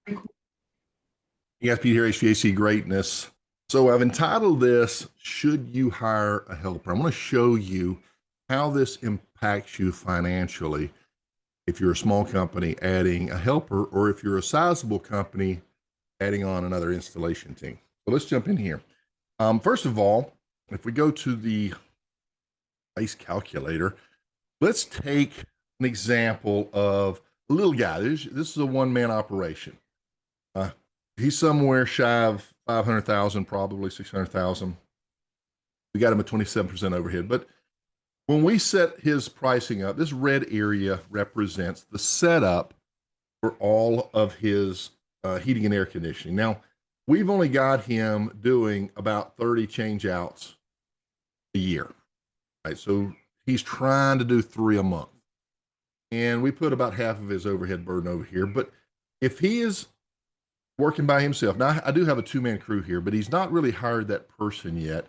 You guys, Pete here, HVAC Greatness. So I've entitled this, Should You Hire a Helper? I'm going to show you how this impacts you financially if you're a small company adding a helper, or if you're a sizable company adding on another installation team. So let's jump in here. First of all, if we go to the price calculator, let's take an example of a little guy. This is a one-man operation. Uh, he's somewhere shy of 500,000, probably 600,000. We got him at 27% overhead. But when we set his pricing up, this red area represents the setup for all of his heating and air conditioning. Now, we've only got him doing about 30 change outs a year, right? So he's trying to do 3 a month. And we put about half of his overhead burden over here. But if he is working by himself, now I do have a 2-man crew here, but he's not really hired that person yet.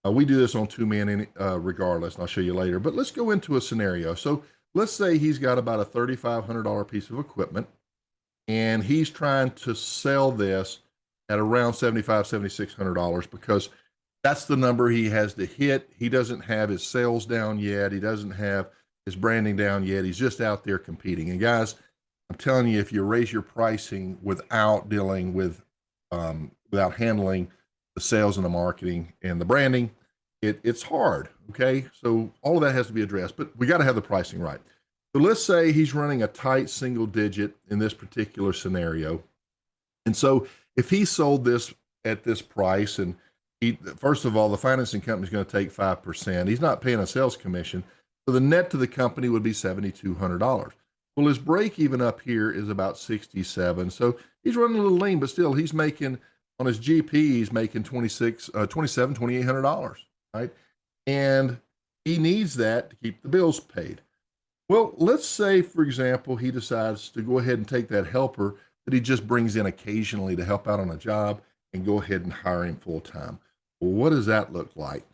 We do this on 2-man regardless, and I'll show you later. But let's go into a scenario. So let's say he's got about a $3,500 piece of equipment, and he's trying to sell this at around $7,500, $7,600 because that's the number he has to hit. He doesn't have his sales down yet. He doesn't have his branding down yet. He's just out there competing. And guys, I'm telling you, if you raise your pricing without dealing with, without handling the sales and the marketing and the branding, it's hard. Okay. So all of that has to be addressed, but we got to have the pricing right. So let's say he's running a tight single digit in this particular scenario. And so if he sold this at this price, and first of all, the financing company is going to take 5%. He's not paying a sales commission. So the net to the company would be $7,200. Well, his break even up here is about 67. So he's running a little lean, but still he's making on his GP, he's making $2,800, right? And he needs that to keep the bills paid. Well, let's say, for example, he decides to go ahead and take that helper that he just brings in occasionally to help out on a job and go ahead and hire him full time. Well, what does that look like?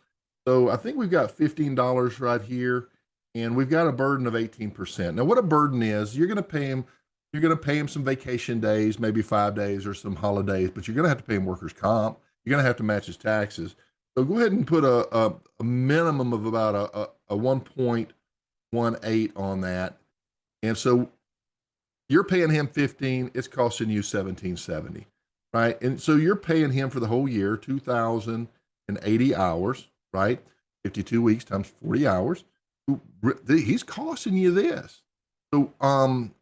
So I think we've got $15 right here, and we've got a burden of 18%. Now, what a burden is, you're going to pay him some vacation days, maybe 5 days or some holidays, but you're going to have to pay him workers' comp. You're going to have to match his taxes. So go ahead and put a minimum of about a 1.18 on that. And so you're paying him 15, it's costing you 1770, right? And so you're paying him for the whole year, 2,080 hours, right? 52 weeks times 40 hours. He's costing you this. So I'm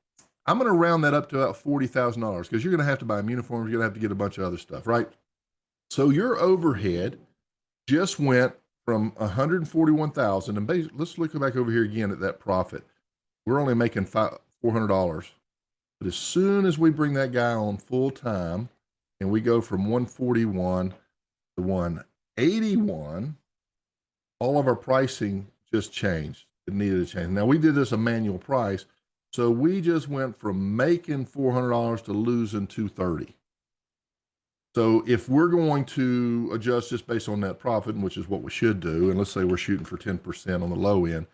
going to round that up to about $40,000 because you're going to have to buy him uniforms. You're going to have to get a bunch of other stuff, right? So your overhead just went from 141,000, and let's look back over here again at that profit. We're only making $400. But as soon as we bring that guy on full time and we go from 141 to 181, all of our pricing just changed. It needed to change. Now we did this a manual price, so we just went from making $400 to losing $230. So if we're going to adjust just based on net profit, which is what we should do, and let's say we're shooting for 10% on the low end,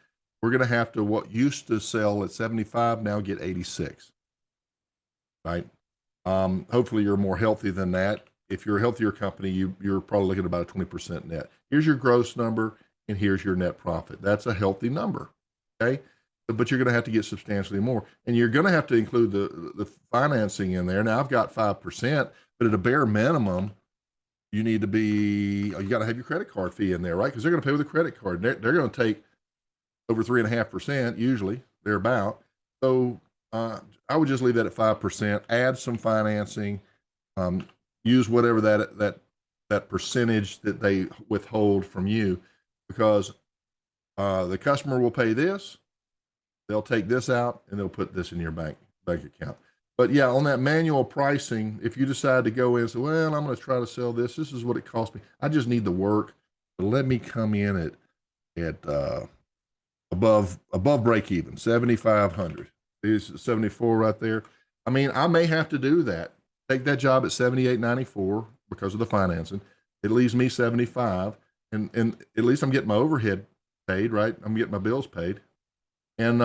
we're going to have to, what used to sell at 75 now get 86, right? Hopefully you're more healthy than that. If you're a healthier company, you're probably looking at about a 20% net. Here's your gross number, and here's your net profit. That's a healthy number, okay? But you're going to have to get substantially more, and you're going to have to include the financing in there. Now I've got 5%, but at a bare minimum, you need to be, you got to have your credit card fee in there, right? Because they're going to pay with a credit card. They're going to take over 3.5% usually, thereabout. So I would just leave that at 5%. Add some financing. Use whatever that percentage that they withhold from you, because the customer will pay this. They'll take this out and they'll put this in your bank account. But yeah, on that manual pricing, if you decide to go in and say, well, I'm going to try to sell this, this is what it cost me. I just need the work, but let me come in at above break even, 7,500. Is 74 right there. I mean, I may have to do that. Take that job at 78.94 because of the financing. It leaves me 75, and at least I'm getting my overhead paid, right? I'm getting my bills paid. And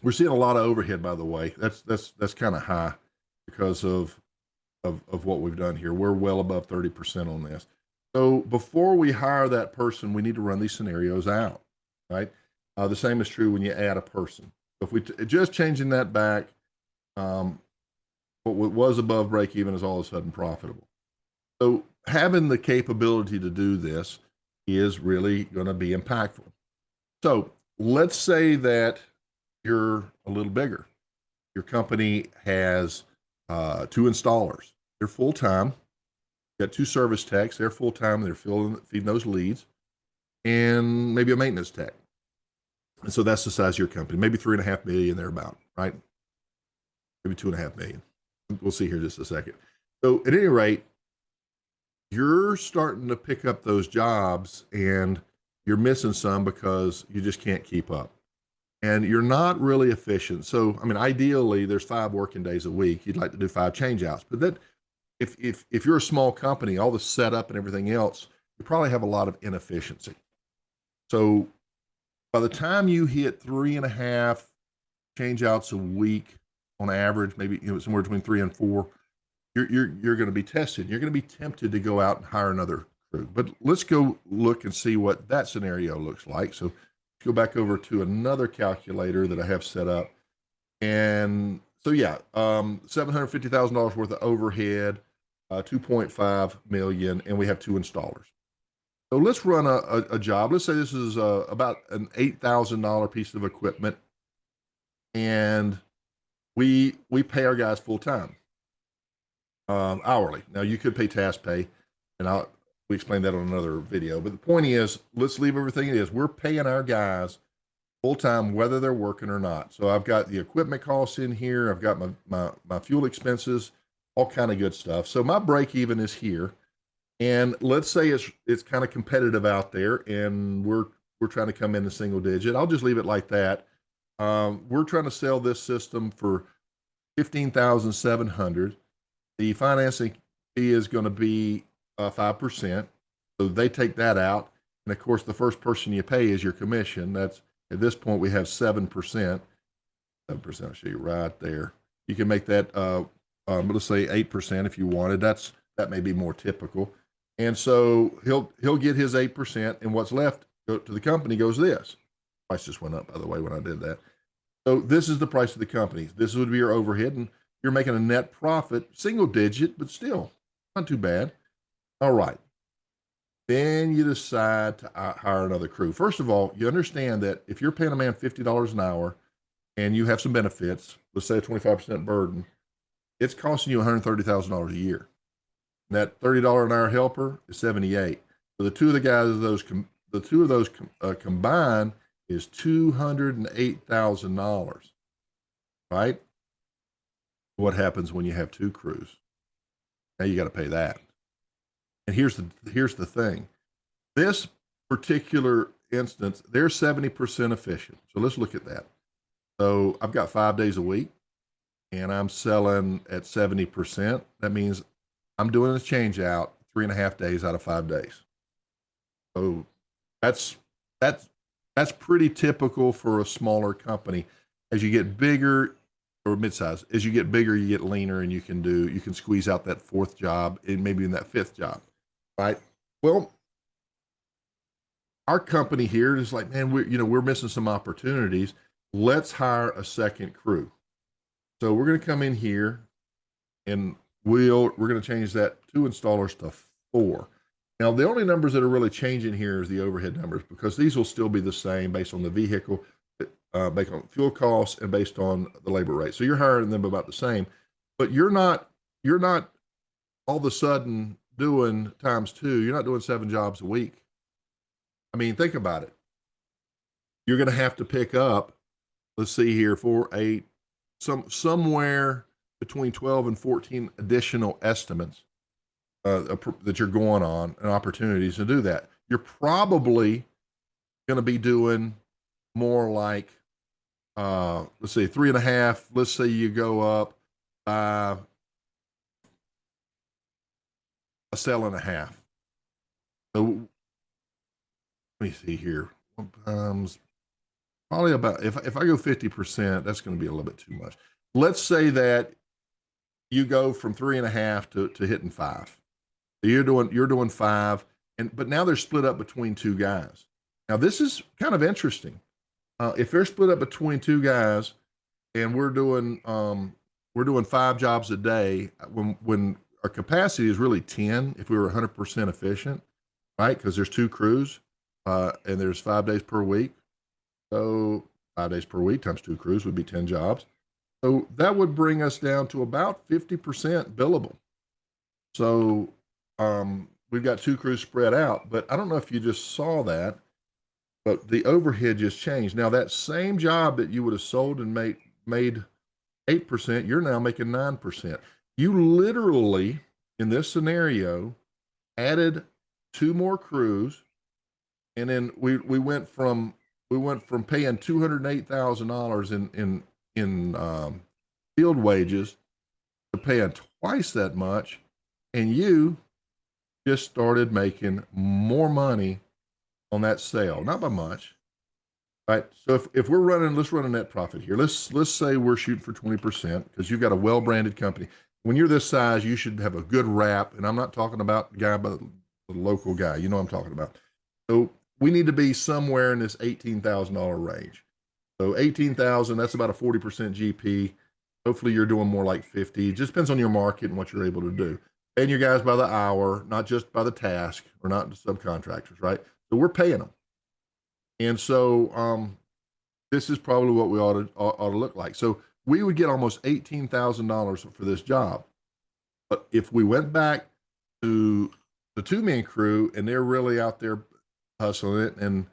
we're seeing a lot of overhead, by the way. That's kind of high because of what we've done here. We're well above 30% on this. So before we hire that person, we need to run these scenarios out, right? The same is true when you add a person. So if we just changing that back, what was above break even is all of a sudden profitable. So having the capability to do this is really going to be impactful. So let's say that you're a little bigger. Your company has 2 installers. They're full time. You got 2 service techs. They're full time. They're feeding those leads, and maybe a maintenance tech. And so that's the size of your company. Maybe 3.5 million thereabout, right? Maybe 2.5 million. We'll see here in just a second. So at any rate, you're starting to pick up those jobs, and you're missing some because you just can't keep up. And you're not really efficient. So, I mean, ideally, there's 5 working days a week. You'd like to do 5 changeouts. But that, if you're a small company, all the setup and everything else, you probably have a lot of inefficiency. So by the time you hit 3.5 changeouts a week on average, maybe somewhere between 3 and 4, you're going to be tested. You're going to be tempted to go out and hire another crew. But let's go look and see what that scenario looks like. So go back over to another calculator that I have set up. And so, yeah, $750,000 worth of overhead, 2.5 million, and we have 2 installers. So let's run a job. Let's say this is about an $8,000 piece of equipment, and we pay our guys full time, hourly. Now you could pay task pay, and we explained that on another video. But the point is, let's leave everything it is. We're paying our guys full time, whether they're working or not. So I've got the equipment costs in here. I've got my fuel expenses, all kind of good stuff. So my break even is here. And let's say it's kind of competitive out there, and we're trying to come in the single digit. I'll just leave it like that. We're trying to sell this system for $15,700. The financing fee is going to be 5%. So they take that out, and of course, the first person you pay is your commission. That's at this point we have 7%. 7%. I'll show you right there. You can make that let's say 8% if you wanted. That may be more typical. And so he'll get his 8%, and what's left to the company goes this. Price just went up, by the way, when I did that. So this is the price of the company. This would be your overhead, and you're making a net profit, single digit, but still not too bad. All right. Then you decide to hire another crew. First of all, you understand that if you're paying a man $50 an hour and you have some benefits, let's say a 25% burden, it's costing you $130,000 a year. And that $30 an hour helper is $78,000. So the two of those combined is $208,000, right? What happens when you have 2 crews? Now you got to pay that. And here's the thing. This particular instance, they're 70% efficient. So let's look at that. So I've got 5 days a week, and I'm selling at 70%. That means I'm doing a change out 3.5 days out of 5 days. So that's pretty typical for a smaller company. As you get bigger, or midsize, as you get bigger, you get leaner, and you can squeeze out that 4th job and maybe in that 5th job, right? Well, our company here is like, man, we're missing some opportunities. Let's hire a second crew. So we're going to come in here, and we're going to change that 2 installers to 4. Now, the only numbers that are really changing here is the overhead numbers, because these will still be the same based on the vehicle, based on fuel costs, and based on the labor rate. So you're hiring them about the same, but you're not all of a sudden doing ×2. You're not doing 7 jobs a week. I mean, think about it. You're going to have to pick up, let's see here, 4, 8, somewhere between 12 and 14 additional estimates that you're going on and opportunities to do that. You're probably going to be doing more like, let's see, 3.5. Let's say you go up by a sale and a half. So let me see here. Probably about, if I go 50%, that's going to be a little bit too much. Let's say that you go from 3.5 to hitting 5. So you're doing 5, but now they're split up between two guys. Now this is kind of interesting. If they're split up between two guys, and we're doing 5 jobs a day, when our capacity is really 10, if we were 100% efficient, right? Because there's 2 crews, and there's 5 days per week. So 5 days per week times 2 crews would be 10 jobs. So that would bring us down to about 50% billable. So we've got 2 crews spread out, but I don't know if you just saw that, but the overhead just changed. Now that same job that you would have sold and made 8%, you're now making 9%. You literally, in this scenario, added 2 more crews, and then we went from paying $208,000 in field wages to paying twice that much, and you just started making more money on that sale, not by much, right? So if we're running, let's run a net profit here. Let's say we're shooting for 20% because you've got a well-branded company. When you're this size, you should have a good rap, and I'm not talking about the guy, but the local guy. You know what I'm talking about. So we need to be somewhere in this $18,000 range. So 18,000, that's about a 40% GP. Hopefully you're doing more like 50. It just depends on your market and what you're able to do. Paying your guys by the hour, not just by the task, or not the subcontractors, right? So we're paying them. And so this is probably what we ought to look like. So we would get almost $18,000 for this job. But if we went back to the 2-man crew and they're really out there hustling it, and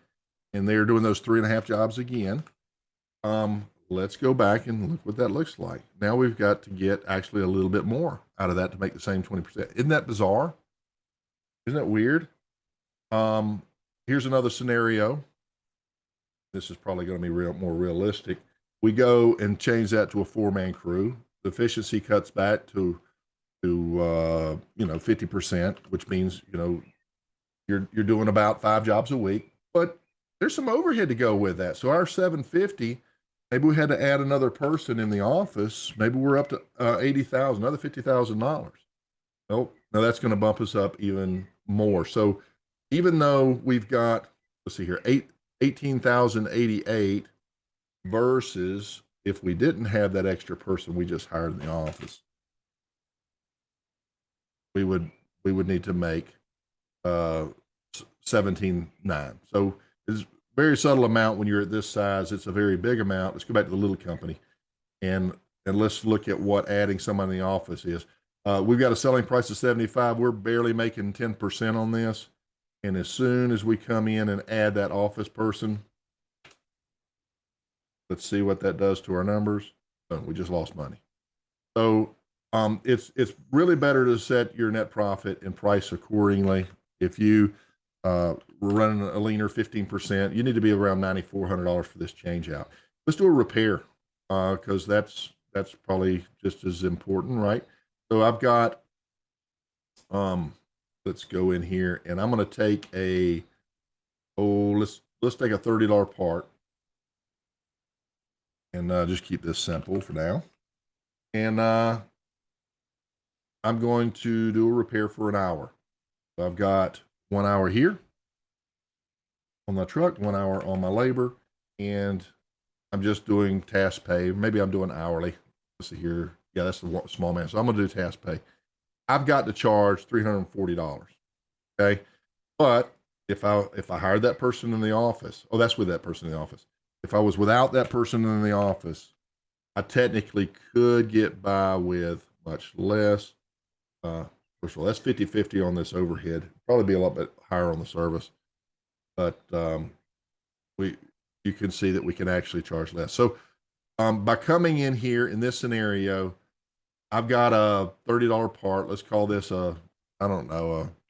they're doing those 3.5 jobs again, let's go back and look what that looks like. Now we've got to get actually a little bit more out of that to make the same 20%. Isn't that bizarre? Isn't that weird? Here's another scenario. This is probably going to be more realistic. We go and change that to a 4-man crew. The efficiency cuts back to 50%, which means you're doing about 5 jobs a week. But there's some overhead to go with that. So our 750, maybe we had to add another person in the office. Maybe we're up to 80,000, another $50,000. Nope. Now that's going to bump us up even more. So even though we've got, let's see here, 18,088 versus if we didn't have that extra person we just hired in the office, we would need to make 17.9. So it's a very subtle amount when you're at this size. It's a very big amount. Let's go back to the little company, and let's look at what adding someone in the office is. We've got a selling price of 75. We're barely making 10% on this. And as soon as we come in and add that office person, let's see what that does to our numbers. Oh, we just lost money. So it's really better to set your net profit and price accordingly. If you were running a leaner 15%, you need to be around $9,400 for this change out. Let's do a repair because that's probably just as important, right? So I've got let's go in here, and I'm going to take let's take a $30 part, and just keep this simple for now. And I'm going to do a repair for an hour. So I've got 1 hour here on the truck, 1 hour on my labor, and I'm just doing task pay. Maybe I'm doing hourly. Let's see here. Yeah, that's the small man. So I'm going to do task pay. I've got to charge $340. Okay. But if I hired that person in the office, that's with that person in the office. If I was without that person in the office, I technically could get by with much less. First of all, that's 50-50 on this overhead. Probably be a lot bit higher on the service, but you can see that we can actually charge less. So by coming in here in this scenario, I've got a $30 part. Let's call this a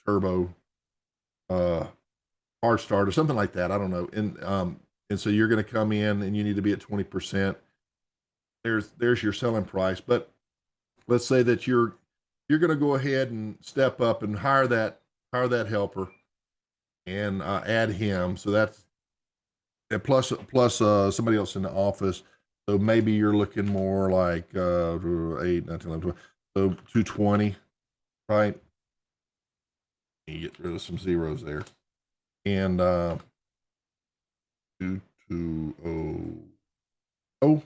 turbo hard start or something like that. I don't know. And so you're going to come in and you need to be at 20%. There's your selling price. But let's say that you're going to go ahead and step up and hire that helper and add him. So that's plus somebody else in the office. So maybe you're looking more like 8, 9, 10, 11, 12. So 220, right? You get rid of some zeros there. And 2200.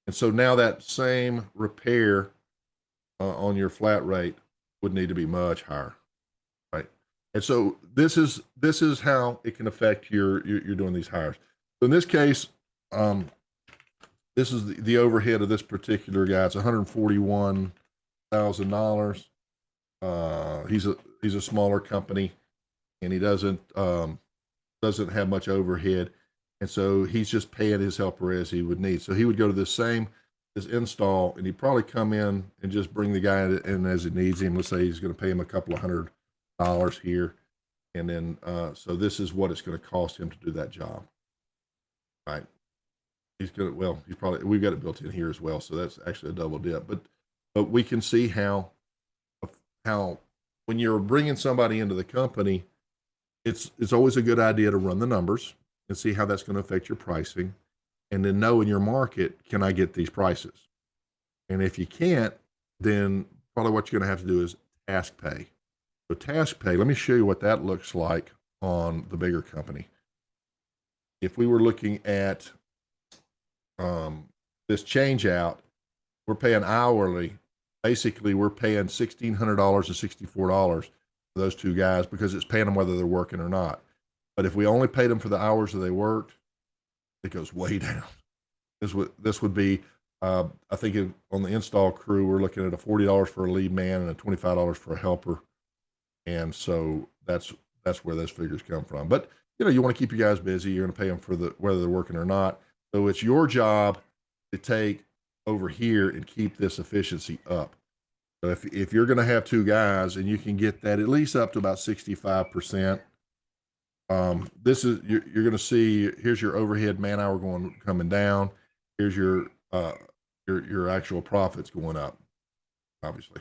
And so now that same repair on your flat rate would need to be much higher, right? And so this is how it can affect you're doing these hires. So in this case, this is the overhead of this particular guy. It's $141,000. He's a smaller company, and he doesn't have much overhead, and so he's just paying his helper as he would need. So he would go to this install, and he'd probably come in and just bring the guy in as he needs him. Let's say he's going to pay him a couple of $100 here, and then so this is what it's going to cost him to do that job, right? He's probably, we've got it built in here as well, so that's actually a double dip. But we can see how when you're bringing somebody into the company, it's always a good idea to run the numbers and see how that's going to affect your pricing, and then know in your market, can I get these prices? And if you can't, then probably what you're going to have to do is task pay. So task pay, let me show you what that looks like on the bigger company. If we were looking at this change out, we're paying hourly. Basically, we're paying $1,600 and $64 for those two guys because it's paying them whether they're working or not. But if we only paid them for the hours that they worked, it goes way down. This would be, I think on the install crew, we're looking at a $40 for a lead man and a $25 for a helper. And so that's where those figures come from. But you want to keep your guys busy. You're going to pay them for whether they're working or not. So it's your job to take over here and keep this efficiency up. So if you're going to have two guys and you can get that at least up to about 65%, this is you're going to see. Here's your overhead man hour coming down. Here's your actual profits going up, obviously,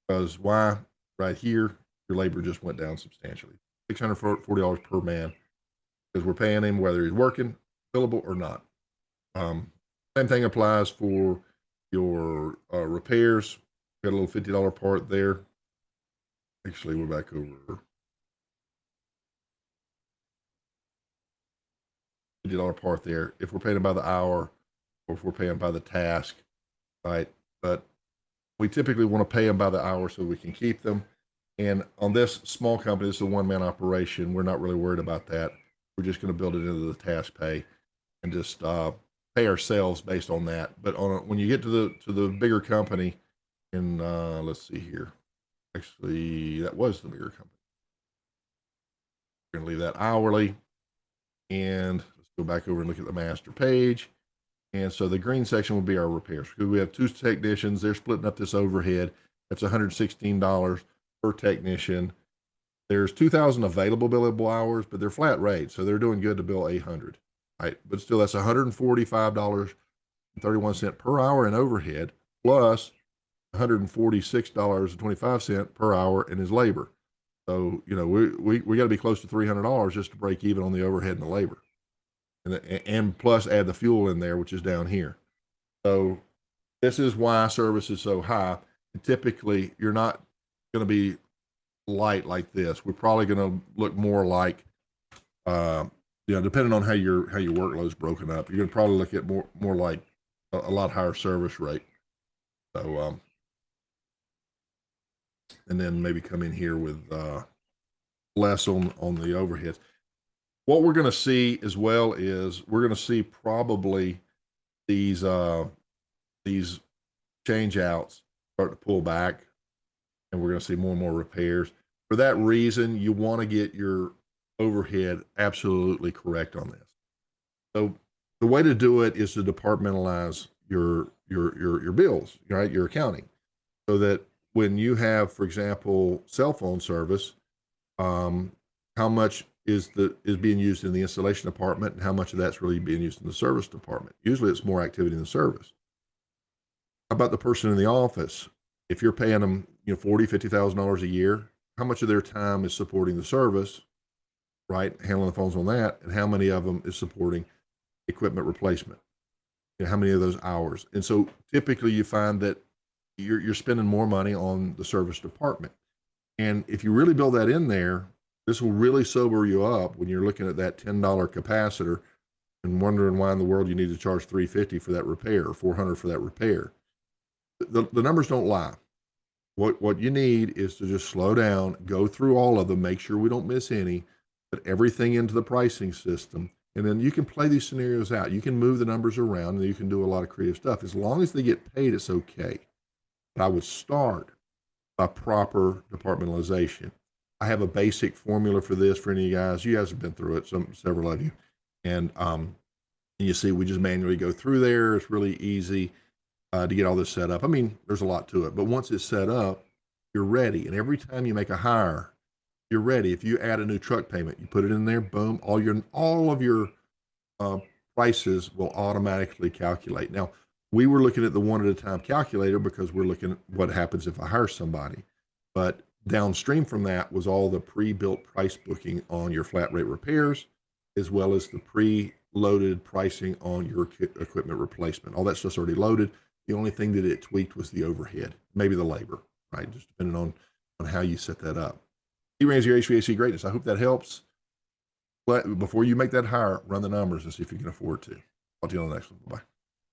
because why? Right here, your labor just went down substantially, $640 per man, because we're paying him whether he's working, billable or not. Same thing applies for your repairs. Got a little $50 part there. Actually, we're back over $50 part there. If we're paying by the hour, or if we're paying by the task, right? But we typically want to pay them by the hour so we can keep them. And on this small company, this is a one-man operation. We're not really worried about that. We're just going to build it into the task pay and just pay ourselves based on that. But when you get to the bigger company, and let's see here, actually that was the bigger company. We're going to leave that hourly, and let's go back over and look at the master page. And so the green section will be our repairs. We have two technicians. They're splitting up this overhead. That's $116 per technician. There's 2,000 available billable hours, but they're flat rate, so they're doing good to bill 800. Right, but still, that's $145.31 per hour in overhead, plus $146.25 per hour in his labor. So we got to be close to $300 just to break even on the overhead and the labor, and plus add the fuel in there, which is down here. So this is why service is so high. And typically, you're not going to be light like this. We're probably going to look more like, depending on how your workload is broken up, you're going to probably look at more like a lot higher service rate. So, and then maybe come in here with less on the overheads. What we're going to see as well is we're going to see probably these change outs start to pull back, and we're going to see more and more repairs. For that reason, you want to get your overhead absolutely correct on this. So the way to do it is to departmentalize your bills, right? Your accounting, so that when you have, for example, cell phone service, how much is being used in the installation department, and how much of that's really being used in the service department. Usually it's more activity in the service. How about the person in the office? If you're paying them, $40,000, $50,000 a year, how much of their time is supporting the service, right? Handling the phones on that, and how many of them is supporting equipment replacement? How many of those hours? And so typically you find that you're spending more money on the service department. And if you really build that in there, this will really sober you up when you're looking at that $10 capacitor and wondering why in the world you need to charge $350 for that repair or $400 for that repair. The numbers don't lie. What you need is to just slow down, go through all of them, make sure we don't miss any, put everything into the pricing system, and then you can play these scenarios out. You can move the numbers around and you can do a lot of creative stuff. As long as they get paid, it's okay. But I would start by proper departmentalization. I have a basic formula for this for any of you guys. You guys have been through it, several of you. And you see, we just manually go through there. It's really easy to get all this set up. I mean, there's a lot to it, but once it's set up, you're ready. And every time you make a hire, you're ready. If you add a new truck payment, you put it in there, boom, all of your prices will automatically calculate. Now, we were looking at the one at a time calculator because we're looking at what happens if I hire somebody. But downstream from that was all the pre-built price booking on your flat rate repairs, as well as the pre-loaded pricing on your equipment replacement. All that stuff's already loaded. The only thing that it tweaked was the overhead, maybe the labor, right? Just depending on how you set that up. Ramsey, your HVAC greatness. I hope that helps. But before you make that hire, run the numbers and see if you can afford to. Talk to you on the next one. Bye.